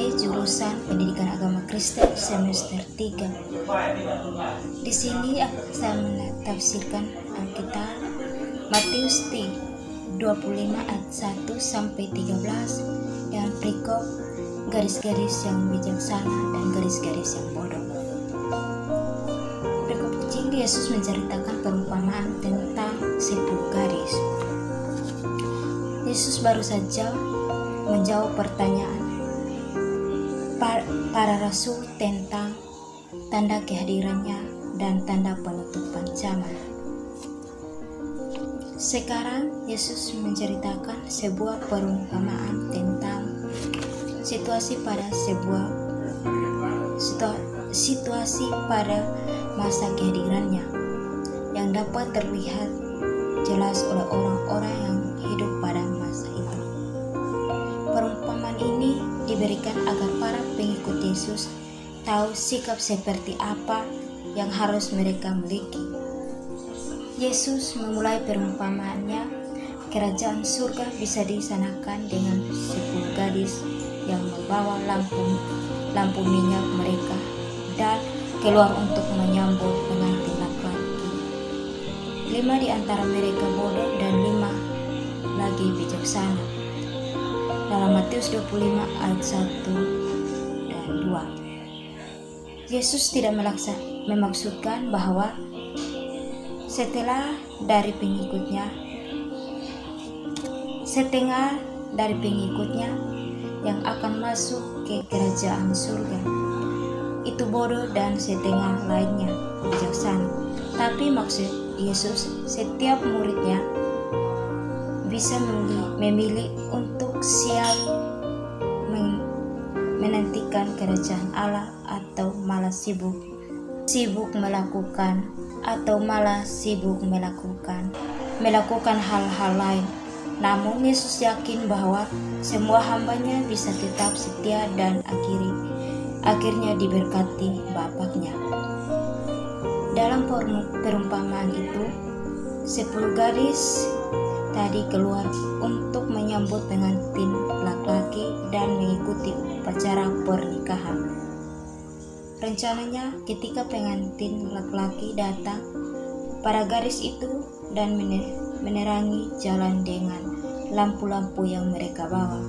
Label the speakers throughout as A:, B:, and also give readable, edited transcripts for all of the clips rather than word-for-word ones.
A: PKB jurusan Pendidikan Agama Kristen semester 3. Di sini saya menafsirkan Alkitab Matius 25 ayat 1 sampai 13 dengan perikop garis-garis yang bijaksana dan garis-garis yang bodoh. Perikop kecil, Yesus menceritakan perumpamaan tentang 10 garis. Yesus baru saja menjawab pertanyaan para rasul tentang tanda kehadirannya dan tanda penutupan zaman. Sekarang Yesus menceritakan sebuah perumpamaan tentang situasi pada masa kehadirannya yang dapat terlihat jelas oleh orang-orang yang hidup pada masa itu. Perumpamaan ini diberikan agar para pengikut Yesus tahu sikap seperti apa yang harus mereka miliki. Yesus memulai perumpamaannya, kerajaan surga bisa disanakan dengan 10 gadis yang membawa lampu minyak mereka dan keluar untuk menyambut pengantin laki-laki. 5 di antara mereka bodoh dan 5 lagi bijaksana. Dalam Matius 25 ayat 1 dan 2. Yesus tidak memaksudkan bahwa setengah dari pengikutnya yang akan masuk ke kerajaan surga itu bodoh dan setengah lainnya bijaksana. Tapi maksud Yesus, setiap muridnya bisa memilih untuk siap menantikan kerajaan Allah atau malah sibuk melakukan hal-hal lain. Namun Yesus yakin bahwa semua hambanya bisa tetap setia dan akhirnya diberkati Bapaknya. Dalam perumpamaan itu, 10 gadis tadi keluar untuk menyambut pengantin laki-laki dan mengikuti upacara pernikahan. Rencananya ketika pengantin laki-laki datang, para gadis itu dan menerangi jalan dengan lampu-lampu yang mereka bawa.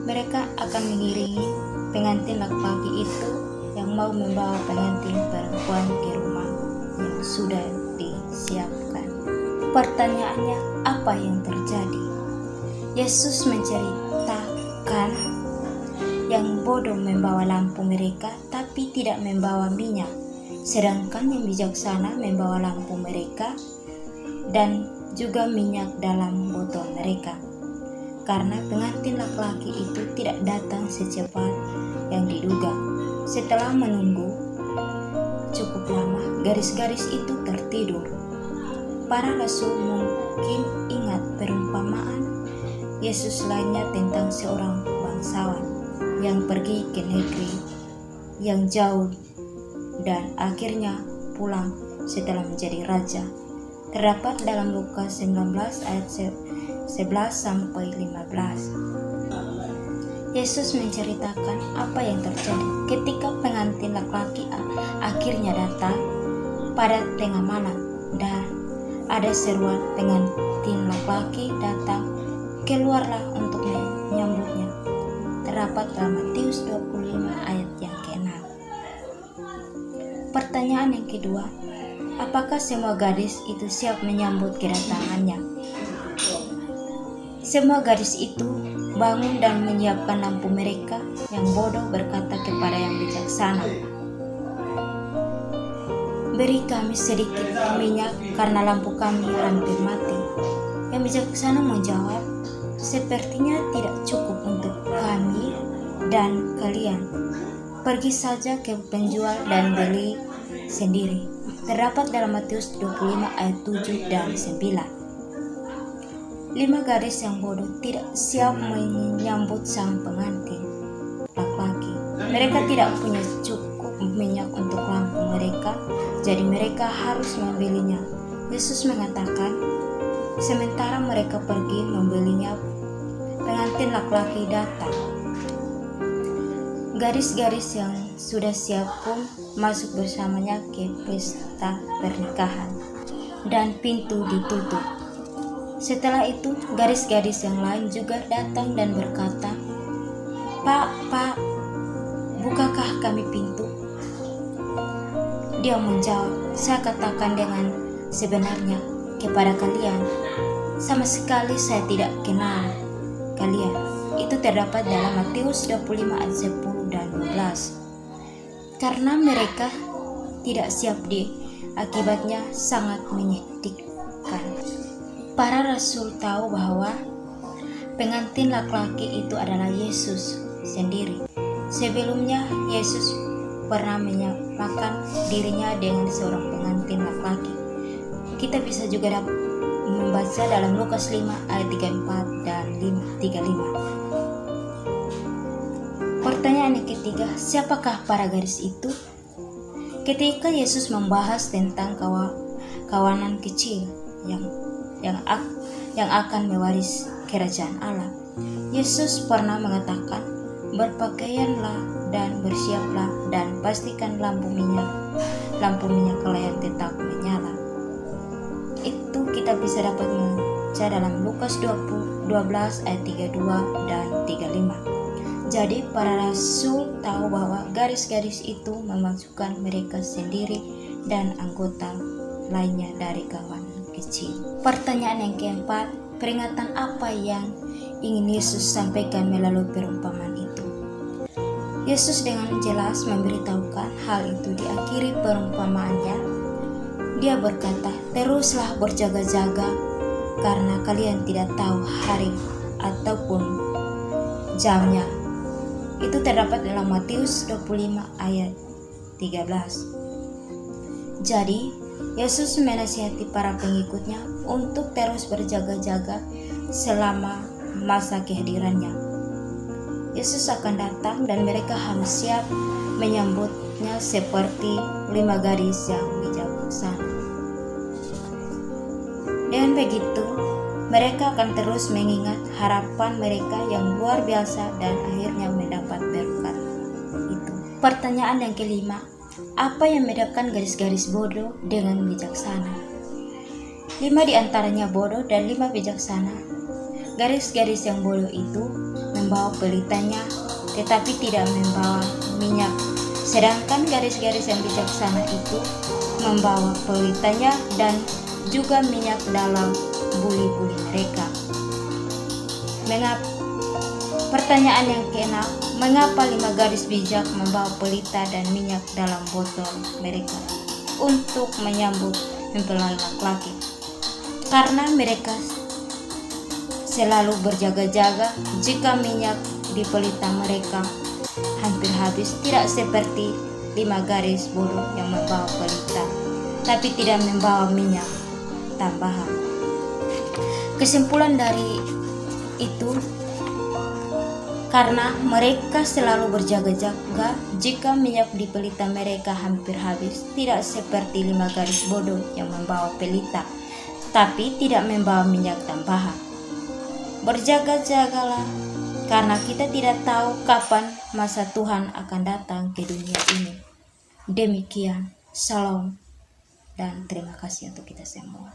A: Mereka akan mengiringi pengantin laki-laki itu yang mau membawa pengantin perempuan ke rumah yang sudah disiapkan. Pertanyaannya, apa yang terjadi? Yesus menceritakan yang bodoh membawa lampu mereka tapi tidak membawa minyak, sedangkan yang bijaksana membawa lampu mereka dan juga minyak dalam botol mereka. Karena pengantin laki-laki itu tidak datang secepat yang diduga. Setelah menunggu cukup lama, garis-garis itu tertidur. Para rasul mungkin ingat perumpamaan Yesus lainnya tentang seorang bangsawan yang pergi ke negeri yang jauh dan akhirnya pulang setelah menjadi raja. Terdapat dalam Lukas 19 ayat 11 sampai 15. Yesus menceritakan apa yang terjadi ketika pengantin laki-laki akhirnya datang pada tengah malam dan ada seruan pengantin laki-laki datang, keluarlah untuk menyambutnya. Terdapat dalam Matius 25 ayat yang ke-6. Pertanyaan yang kedua, apakah semua gadis itu siap menyambut kedatangannya? Semua gadis itu bangun dan menyiapkan lampu mereka. Yang bodoh berkata kepada yang bijaksana, beri kami sedikit minyak karena lampu kami hampir mati. Yang bijaksana menjawab, sepertinya tidak cukup untuk kami dan kalian. Pergi saja ke penjual dan beli sendiri. Terdapat dalam Matius 25 ayat 7 dan 9. 5 gadis yang bodoh tidak siap menyambut sang pengantin laki-laki. Mereka tidak punya cukup minyak untuk lampu mereka, jadi mereka harus membelinya. Yesus mengatakan, sementara mereka pergi membelinya, pengantin laki-laki datang. Garis-garis yang sudah siap pun masuk bersamanya ke pesta pernikahan, dan pintu ditutup. Setelah itu, garis-garis yang lain juga datang dan berkata, Pak, bukakah kami pintu?" Dia menjawab, "Saya katakan dengan sebenarnya kepada kalian, sama sekali saya tidak kenal kalian." Itu terdapat dalam Matius 25 ayat 10 dan 12. Karena mereka tidak siap akibatnya sangat menyedihkan. Para rasul tahu bahwa pengantin laki-laki itu adalah Yesus sendiri. Sebelumnya Yesus pernah menyamakan dirinya dengan seorang pengantin laki-laki. Kita bisa juga membaca dalam Lukas 5 ayat 34 dan 35. Pertanyaan yang ketiga, siapakah para gadis itu? Ketika Yesus membahas tentang kawanan kecil yang akan mewaris kerajaan Allah, Yesus pernah mengatakan, "Berpakaianlah dan bersiaplah dan pastikan lampu minyak kalian tetap menyala." Itu kita bisa dapat membaca dalam Lukas 12 ayat 32 dan 35. Jadi para rasul tahu bahwa garis-garis itu memasukkan mereka sendiri dan anggota lainnya dari kawanan kecil. Pertanyaan yang keempat, peringatan apa yang ingin Yesus sampaikan melalui perumpamaan itu? Yesus dengan jelas memberitahukan hal itu di akhir perumpamaannya. Dia berkata, "Teruslah berjaga-jaga, karena kalian tidak tahu hari ataupun jamnya." Itu terdapat dalam Matius 25 ayat 13. Jadi, Yesus menasihati para pengikutnya untuk terus berjaga-jaga selama masa kehadirannya. Yesus akan datang dan mereka harus siap menyambutnya seperti 5 gadis yang bijaksana. Dengan begitu, mereka akan terus mengingat harapan mereka yang luar biasa dan akhirnya mendapat berkat itu. Pertanyaan yang kelima, apa yang membedakan garis-garis bodoh dengan bijaksana? 5 di antaranya bodoh dan 5 bijaksana. Garis-garis yang bodoh itu membawa pelitanya tetapi tidak membawa minyak. Sedangkan garis-garis yang bijaksana itu membawa pelitanya dan juga minyak dalam buli-buli mereka. Pertanyaan yang keenam, mengapa 5 garis bijak membawa pelita dan minyak dalam botol mereka untuk menyambut mempelai laki-laki? Karena mereka selalu berjaga-jaga jika minyak di pelita mereka hampir habis, tidak seperti 5 garis bodoh yang membawa pelita tapi tidak membawa minyak tambahan. Kesimpulan dari itu, karena mereka selalu berjaga-jaga jika minyak di pelita mereka hampir habis, tidak seperti 5 garis bodoh yang membawa pelita tapi tidak membawa minyak tambahan. Berjaga-jagalah, karena kita tidak tahu kapan masa Tuhan akan datang ke dunia ini. Demikian, Shalom dan terima kasih untuk kita semua.